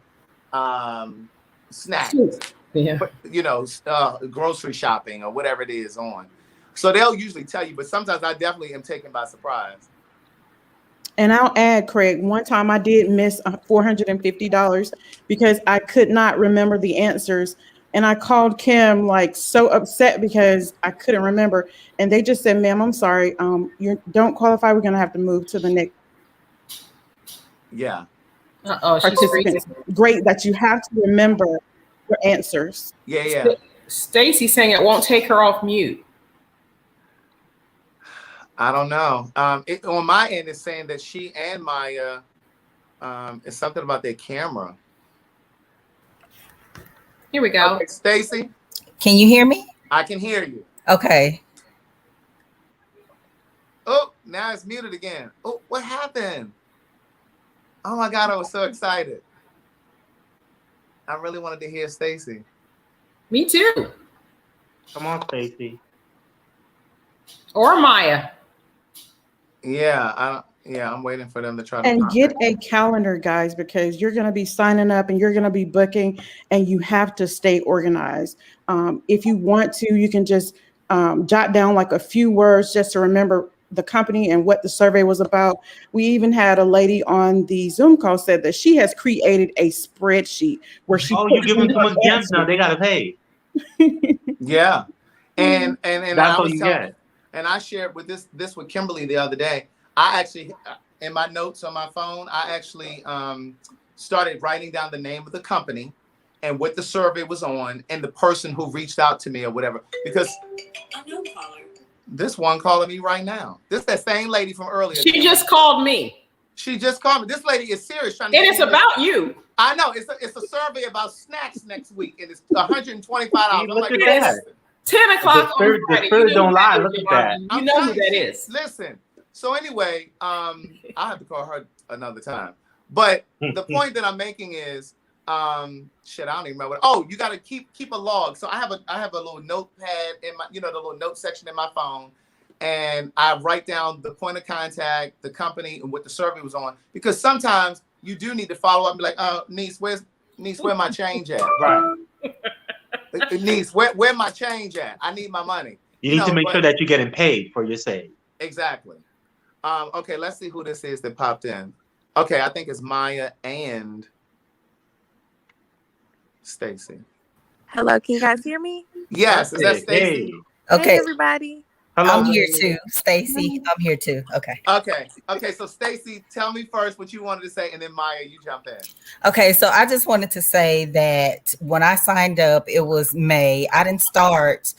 snacks, yeah, grocery shopping or whatever it is on. So they'll usually tell you, but sometimes I definitely am taken by surprise. And I'll add, Craig, one time I did miss $450 because I could not remember the answers. And I called Kim like so upset because I couldn't remember. And they just said, ma'am, I'm sorry. You don't qualify. We're going to have to move to the next. Yeah. Participants. Great that you have to remember your answers. Yeah. Stacy saying it won't take her off mute. I don't know. On my end, it's saying that she and Maya, it's something about their camera. Here we go. Okay, Stacy, can you hear me? I can hear you. Okay. Oh, now it's muted again. Oh, what happened? Oh my God, I was so excited. I really wanted to hear Stacy. Me too. Come on, Stacy. Or Maya. Yeah, I'm waiting for them to try to. And get a calendar, guys, because you're going to be signing up and you're going to be booking, and you have to stay organized. If you want to, you can just jot down like a few words just to remember the company and what the survey was about. We even had a lady on the Zoom call said that she has created a spreadsheet where she. Oh, you give them too much gems now. They gotta pay. Yeah, and that's all you get. And I shared with this with Kimberly the other day. I actually, in my notes on my phone, I actually started writing down the name of the company and what the survey was on and the person who reached out to me or whatever. Because this one calling me right now. This that same lady from earlier. She just called me. She just called me. This lady is serious. Trying It to is about you. I know. It's a survey about snacks next week, and it's $125. I'm Look like, at It that. is 10 o'clock on The Friday. spirit You know don't who lie. that is, Look at Yolanda. that. You know who that is. Listen. So anyway, I'll have to call her another time. But the point that I'm making is, shit, I don't even remember. You got to keep a log. So I have a little notepad in my, the little note section in my phone, and I write down the point of contact, the company, and what the survey was on. Because sometimes you do need to follow up and be like, niece, where my change at? Right. Niece, where my change at? I need my money. You need to make sure that you're getting paid for your save. Exactly. Okay, let's see who this is that popped in. Okay, I think it's Maya and Stacy. Hello, can you guys hear me? Yes, is that Stacy? Hey. Okay. Hey, everybody. Hello. I'm here too, Stacy. I'm here too. Okay. Okay. So Stacy, tell me first what you wanted to say, and then Maya, you jump in. Okay, so I just wanted to say that when I signed up, it was May. I didn't start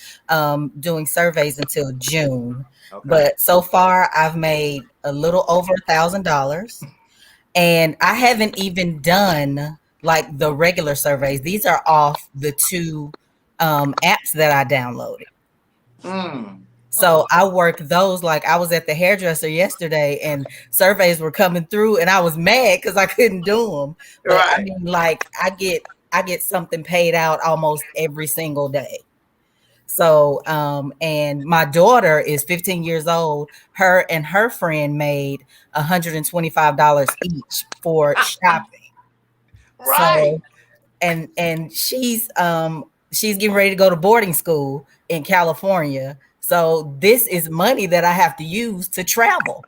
doing surveys until June, but so far I've made a little over $1,000, and I haven't even done like the regular surveys. These are off the two apps that I downloaded. So I work those. Like I was at the hairdresser yesterday and surveys were coming through and I was mad because I couldn't do them. But Right. I mean, like I get something paid out almost every single day. So and my daughter is 15 years old. Her and her friend made $125 each for shopping. Right. So and she's getting ready to go to boarding school in California. So this is money that I have to use to travel.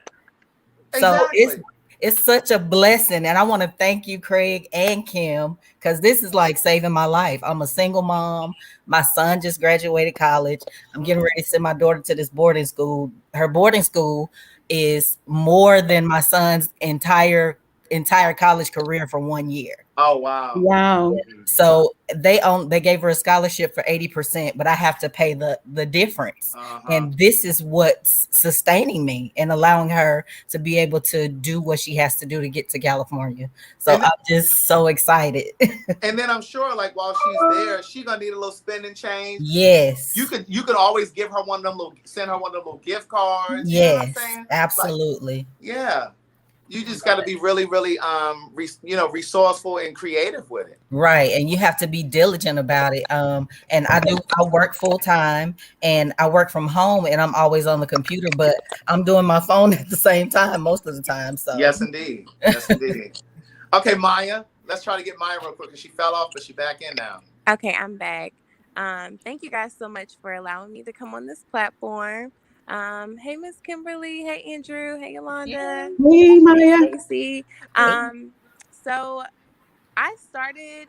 Exactly. So it's such a blessing. And I want to thank you, Craig and Kim, because this is like saving my life. I'm a single mom. My son just graduated college. I'm getting ready to send my daughter to this boarding school. Her boarding school is more than my son's entire college career for 1 year. Oh, wow. Wow. So they gave her a scholarship for 80%, but I have to pay the difference. And this is what's sustaining me and allowing her to be able to do what she has to do to get to California. So I'm just so excited. And then I'm sure, like, while she's there, she's gonna need a little spending change. Yes. You could always give her send her one of them little gift cards. Yes, you know what I'm saying? absolutely. Like, yeah. You just got to be really, really, resourceful and creative with it. Right. And you have to be diligent about it. And I work full time and I work from home and I'm always on the computer, but I'm doing my phone at the same time most of the time. So Yes, indeed. Yes, indeed. Okay, Maya, let's try to get Maya real quick because she fell off, but she's back in now. Okay, I'm back. Thank you guys so much for allowing me to come on this platform. Hey, Miss Kimberly. Hey, Andrew. Hey, Yolanda. Hey, Maya. Stacy. So I started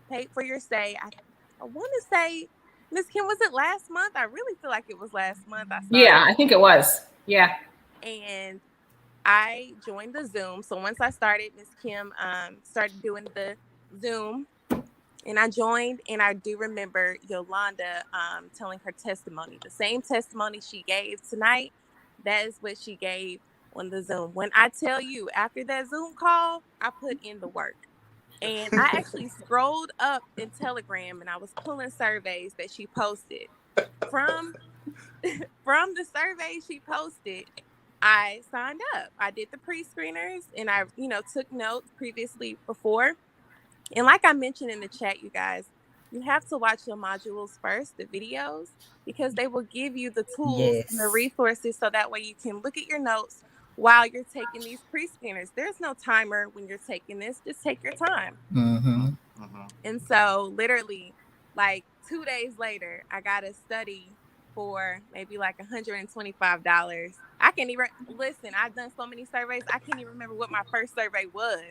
Paid for Your Stay. I want to say, Miss Kim, was it last month? I really feel like it was last month. Yeah, I think it was. Yeah. And I joined the Zoom. So once I started, Miss Kim started doing the Zoom. And I joined, and I do remember Yolanda telling her testimony. The same testimony she gave tonight, that is what she gave on the Zoom. When I tell you, after that Zoom call, I put in the work. And I actually scrolled up in Telegram, and I was pulling surveys that she posted. From the surveys she posted, I signed up. I did the pre-screeners, and I, took notes before. And like I mentioned in the chat, you guys, you have to watch your modules first, the videos, because they will give you the tools and the resources so that way you can look at your notes while you're taking these pre-screeners. There's no timer when you're taking this. Just take your time. And so literally, like 2 days later, I got to study for maybe like $125. I can't even listen. I've done so many surveys. I can't even remember what my first survey was.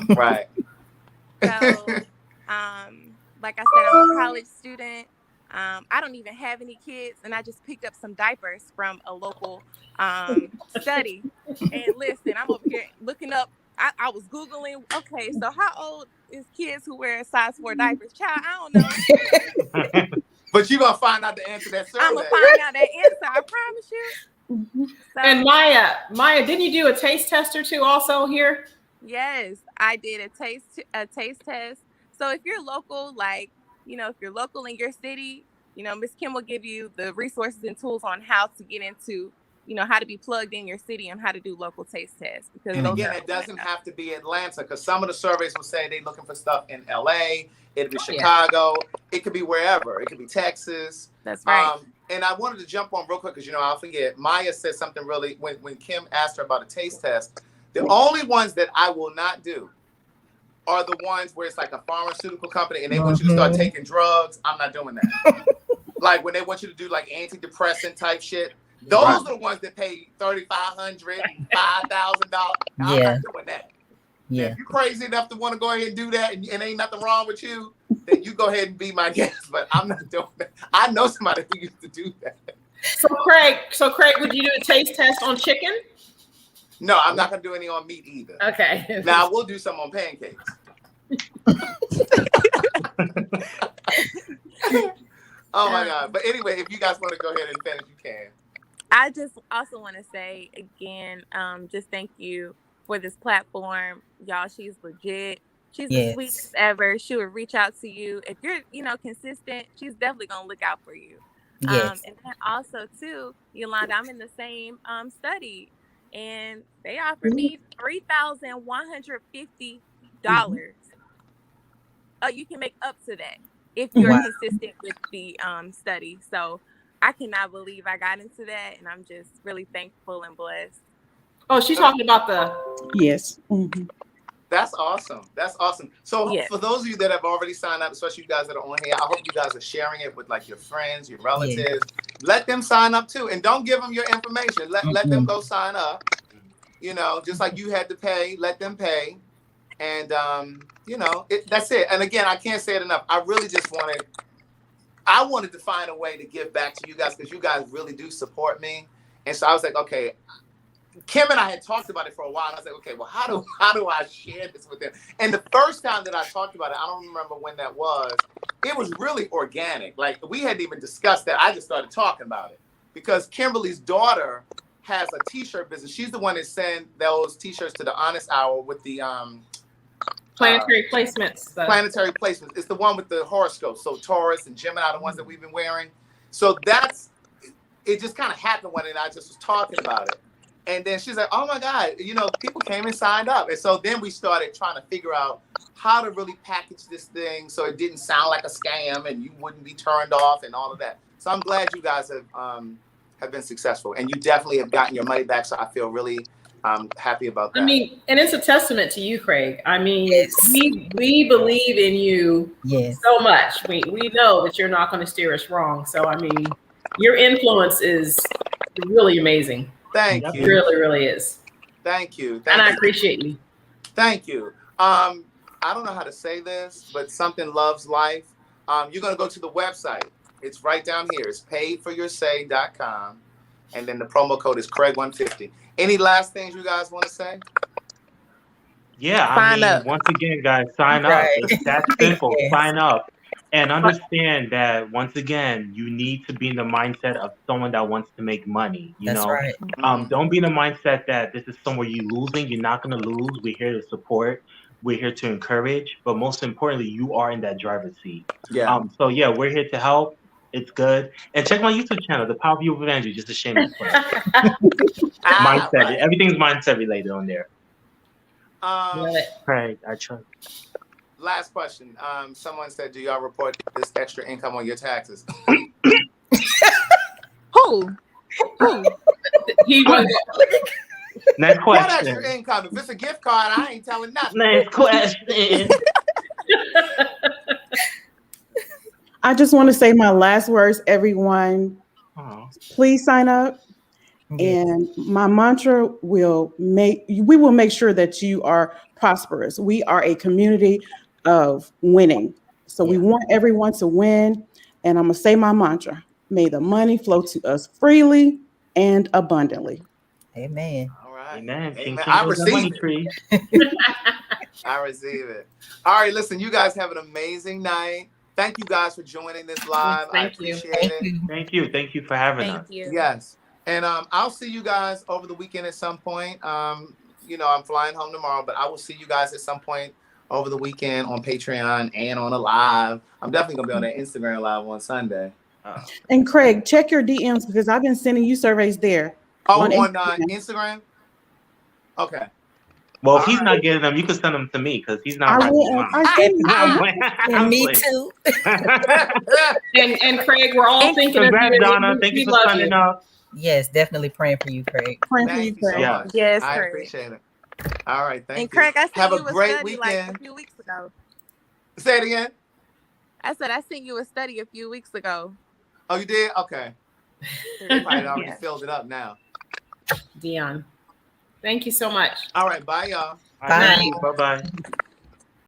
Right. So, like I said, I'm a college student. I don't even have any kids, and I just picked up some diapers from a local study. And listen, I'm over here looking up. I was Googling, okay, so how old is kids who wear a size 4 diapers? Child, I don't know. But you're going to find out the answer to that survey. I'm going to find out that answer, I promise you. Mhm. So, And Maya, didn't you do a taste test or two also here? yes, I did a taste test. So if you're local, like, if you're local in your city, Miss Kim will give you the resources and tools on how to get into, how to be plugged in your city and how to do local taste tests, because And those again, are it doesn't have to be Atlanta, because some of the surveys will say they're looking for stuff in LA, it'd be Chicago, it could be wherever, it could be Texas. That's right. And I wanted to jump on real quick because I'll forget. Maya said something really when Kim asked her about a taste test. The only ones that I will not do are the ones where it's like a pharmaceutical company and they want you to start taking drugs. I'm not doing that. Like when they want you to do like antidepressant type shit. Those are the ones that pay $3,500, $5,000. I'm not doing that. Yeah. If you're crazy enough to want to go ahead and do that and ain't nothing wrong with you, then you go ahead and be my guest. But I'm not doing that. I know somebody who used to do that. So Craig, would you do a taste test on chicken? No, I'm not gonna do any on meat either. Okay. Now I will do some on pancakes. Oh my God. But anyway, if you guys want to go ahead and finish, you can. I just also want to say again, just thank you for this platform. Y'all, she's legit. She's the sweetest ever. She would reach out to you. If you're, consistent, she's definitely going to look out for you. Yes. And then also, too, Yolanda, I'm in the same study, and they offered me $3,150. You can make up to that if you're consistent with the study. So I cannot believe I got into that, and I'm just really thankful and blessed. Oh, she's talking about the... Yes. Mm-hmm. That's awesome. That's awesome. So for those of you that have already signed up, especially you guys that are on here, I hope you guys are sharing it with like your friends, your relatives. Let them sign up too. And don't give them your information. Let them go sign up. Just like you had to pay, let them pay. And, that's it. And again, I can't say it enough. I really just wanted to find a way to give back to you guys because you guys really do support me. And so I was like, okay, Kim and I had talked about it for a while. And I was like, okay, well, how do I share this with them? And the first time that I talked about it, I don't remember when that was. It was really organic. Like we hadn't even discussed that. I just started talking about it because Kimberly's daughter has a T-shirt business. She's the one that sent those T-shirts to the Honest Hour with the planetary placements. Planetary placements. It's the one with the horoscopes. So Taurus and Gemini, the ones that we've been wearing. So it just kind of happened one night. I just was talking about it. And then she's like, oh my God, people came and signed up. And so then we started trying to figure out how to really package this thing so it didn't sound like a scam and you wouldn't be turned off and all of that. So I'm glad you guys have been successful. And you definitely have gotten your money back. So I feel really happy about that. I mean, and it's a testament to you, Craig. I mean, we believe in you so much. We know that you're not going to steer us wrong. So, I mean, your influence is really amazing. Thank you. It really, really is. Thank you. And I appreciate you. Thank you. I don't know how to say this, but something loves life. You're going to go to the website. It's right down here. It's paidforyoursay.com. And then the promo code is Craig150. Any last things you guys want to say? Yeah, once again, guys, sign up. It's that simple. Sign up. And understand that, once again, you need to be in the mindset of someone that wants to make money. Right. Don't be in the mindset that this is somewhere you're losing. You're not going to lose. We're here to support. We're here to encourage. But most importantly, you are in that driver's seat. Yeah. So, we're here to help. It's good. And check my YouTube channel, The Power View of Evangelism, just a shameless plug. Mindset. Right. Everything's mindset related on there. Craig, I trust. Last question. Someone said, do y'all report this extra income on your taxes? Who? He was. Next question. What extra income? If it's a gift card, I ain't telling nothing. Next question. I just want to say my last words, everyone. Please sign up. And my mantra we will make sure that you are prosperous. We are a community of winning. So we want everyone to win. And I'm going to say my mantra. May the money flow to us freely and abundantly. Amen. All right. Amen. I receive it. I receive it. All right, listen, you guys have an amazing night. Thank you guys for joining this live. I appreciate it. Thank you. Thank you for having us. Thank you. Yes. And I'll see you guys over the weekend at some point. You know, I'm flying home tomorrow, but I will see you guys at some point over the weekend on Patreon and on a live. I'm definitely gonna be on that Instagram live on Sunday. And Craig, check your DMs because I've been sending you surveys there. Oh, on Instagram? Okay. Well, if he's not getting them, you can send them to me because he's not. Me too. and Craig, we're all thinking of you. Donna. Thank you for signing up. Yes, definitely praying for you, Craig. Praying for you, Craig. So yes, I Craig. appreciate it. All right, thank you. And Craig, I sent you a great study weekend. like a few weeks ago. Say it again. I said I sent you a study a few weeks ago. Oh, you did? Okay. They probably already filled it up now. Dion, thank you so much. All right, bye, y'all. Bye. Bye-bye.